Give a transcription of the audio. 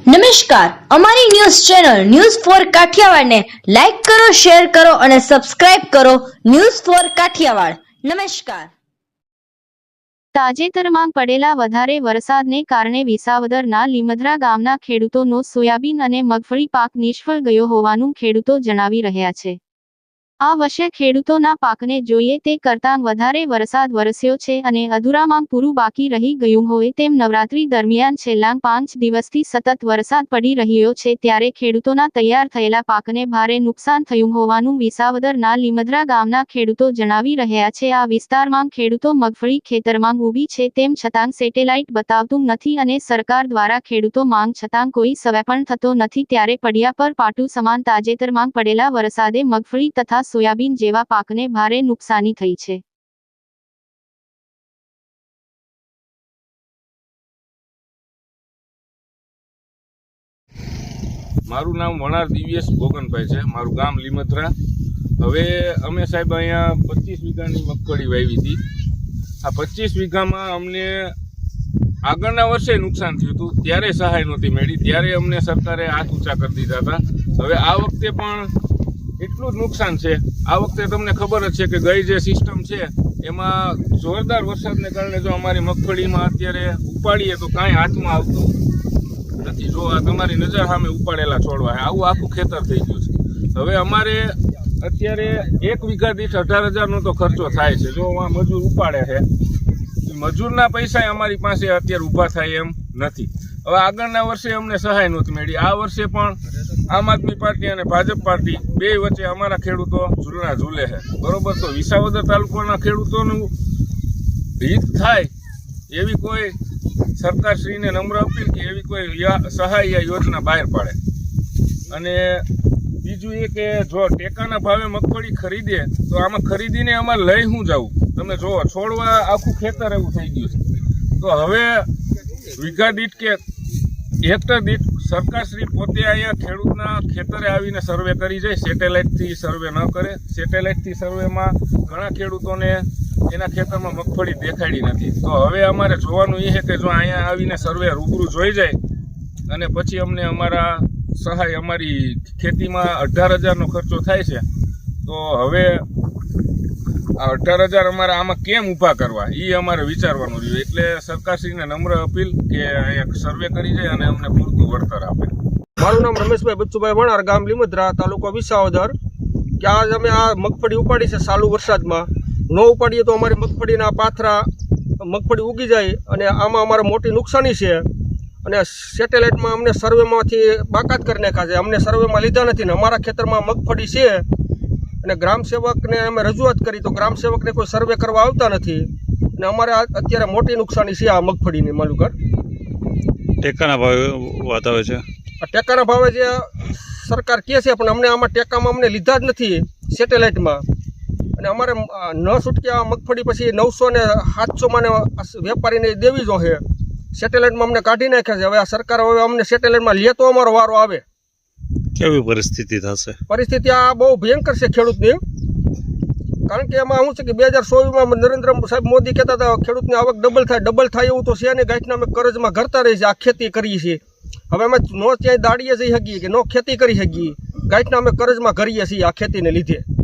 નમસ્કાર, અમારી news channel news for Kathiawad ને લાઈક કરો, શેર કરો અને સબસ્ક્રાઇબ કરો. News for Kathiawad. નમસ્કાર. તાજેતરમાં પડેલા વધારે વરસાદને કારણે વિસાવદરના લીમધરા ગામના ખેડૂતોનો સોયાબીન અને મગફળી પાક નિષ્ફળ ગયો હોવાનું ખેડૂતો જણાવી રહ્યા છે. આ વર્ષે ખેડૂતોના પાકને જોઈએ તે કરતાં વધારે વરસાદ વરસ્યો છે અને અધૂરામાં પૂરું બાકી રહી ગયું હોય તેમ નવરાત્રી દરમિયાન છેલ્લા 5 દિવસથી સતત વરસાદ પડી રહ્યો છે, ત્યારે ખેડૂતોના તૈયાર થયેલા પાકને ભારે નુકસાન થયું હોવાનું વિસાવદરના લીમધરા ગામના ખેડૂતો જણાવી રહ્યા છે. આ વિસ્તારમાં ખેડૂતો મગફળી ખેતરમાં ઊભી છે, તેમ છતાં સેટેલાઇટ બતાવતું નથી અને સરકાર દ્વારા ખેડૂતો માંગ છતાં કોઈ સહાય પણ થતો નથી, ત્યારે પડિયા પર પાટું સમાન તાજેતરમાં પડેલા વરસાદે મગફળી તથા સોયાબીન જેવા પાકને ભારે નુકસાની થઈ છે. મારું નામ વણાર દિવ્યેશ ગોગનભાઈ છે. મારું ગામ લીમધરા. હવે અમે સાહેબ અહીંયા 25 વીઘાની મગફળી વાવી હતી. આ 25 વીઘામાં અમને આગળના વર્ષે નુકસાન થયું હતું, ત્યારે સહાય નહોતી મળી, ત્યારે અમને સરકારે હાથ ઊંચા કરી દીધા હતા. હવે આ વખતે પણ એટલું જ નુકસાન છે. આ વખતે તમને ખબર જ છે કે ગઈ જે સિસ્ટમ છે એમાં જોરદાર વરસાદને કારણે જો અમારી મગફળીમાં અત્યારે ઉપાડીએ તો કાંઈ હાથમાં આવતું નથી. જો આ તમારી નજર સામે ઉપાડેલા છોડવા આવું આખું ખેતર થઈ ગયું છે. હવે અમારે અત્યારે 1 વીઘા દીઠ 18,000નો તો ખર્ચો થાય છે. જો આ મજૂર ઉપાડે છે, મજૂરના પૈસા અમારી પાસે અત્યારે ઊભા થાય એમ નથી. હવે આગળના વર્ષે અમને સહાય નહોતી મળી. આ વર્ષે પણ આમ આદમી પાર્ટી અને ભાજપ પાર્ટી બે વચ્ચે અમારા ખેડૂતો ઝૂલના ઝૂલે છે. બરોબર, તો વિસાવદર તાલુકાના ખેડૂતોનું હિત થાય એવી કોઈ સરકારશ્રીને નમ્ર અપીલ કે એવી કોઈ સહાય યોજના બહાર પાડે. અને બીજું એ કે જો ટેકાના ભાવે મગફળી ખરીદે તો આમાં ખરીદીને અમારે લઈ શું જવું? તમે જુઓ, છોડવા આખું ખેતર એવું થઈ ગયું છે. તો હવે વીઘા દીઠ કે હેક્ટર દીઠ સરકારશ્રી પોતે અહીંયા ખેડૂતના ખેતરે આવીને સર્વે કરી જાય, સેટેલાઇટથી સર્વે ન કરે. સેટેલાઇટથી સર્વેમાં ઘણા ખેડૂતોને એના ખેતરમાં મગફળી દેખાડી નથી. તો હવે અમારે જોવાનું એ છે કે જો અહીંયા આવીને સર્વે રૂબરૂ જોઈ જાય અને પછી અમને અમારા સહાય અમારી ખેતીમાં 18,000નો ખર્ચો થાય છે. તો હવે આ 18,000 અમારે આમાં કેમ ઊભા કરવા એ અમારે વિચારવાનું રહ્યું. એટલે સરકારશ્રીને નમ્ર અપીલ કે અહીંયા સર્વે કરી જાય અને અમને પૂરતું વળતર આપે. મારું નામ રમેશભાઈ બચ્ચુભાઈ વણાર, ગામ લીમધરા, તાલુકો વિસાવદર. કે આજ અમે આ મગફળી ઉપાડી છે ચાલુ વરસાદમાં. ન ઉપાડીએ તો અમારી મગફળીના પાથરા મગફળી ઉગી જાય અને આમાં અમારે મોટી નુકસાની છે. અને સેટેલાઇટમાં અમને સર્વેમાંથી બાકાત કરી નાખ્યા છે. અમને સર્વેમાં લીધા નથી ને અમારા ખેતરમાં મગફળી છે અને ગ્રામસેવકને અમે રજૂઆત કરી તો ગ્રામસેવકને કોઈ સર્વે કરવા આવતા નથી અને અમારે અત્યારે મોટી નુકસાની છે આ મગફળીની. માલુકર ટેકાના ભાવે વાત આવે છે. ટેકાના ભાવે જે સરકાર કહે છે પણ અમને આમાં ટેકામાં અમને લીધા જ નથી સેટેલાઇટમાં. અને અમારે ન છૂટકે આ મગફળી પછી 900 ને 700માં વેપારીને દેવી જોઈએ. સેટેલાઇટમાં અમને કાઢી નાખ્યા છે. હવે આ સરકાર હવે અમને સેટેલાઇટમાં લે તો અમારો વારો આવે. કેવી પરિસ્થિતિ થશે? પરિસ્થિતિ આ બહુ ભયંકર છે ખેડૂતની. કારણ કે એમાં શું છે કે 2024માં નરેન્દ્ર સાહેબ મોદી કહેતા હતા ખેડૂતની આવક ડબલ થાય એવું તો છે ને. ગાંઠના અમે કરજમાં ઘરતા રહી છે, આ ખેતી કરીએ છીએ. હવે અમે નો ક્યાંય દાડીએ જઈ શકીએ કે નો ખેતી કરી શકીએ. ગાંઠના અમે કરજમાં ઘરીએ છીએ આ ખેતીને લીધે.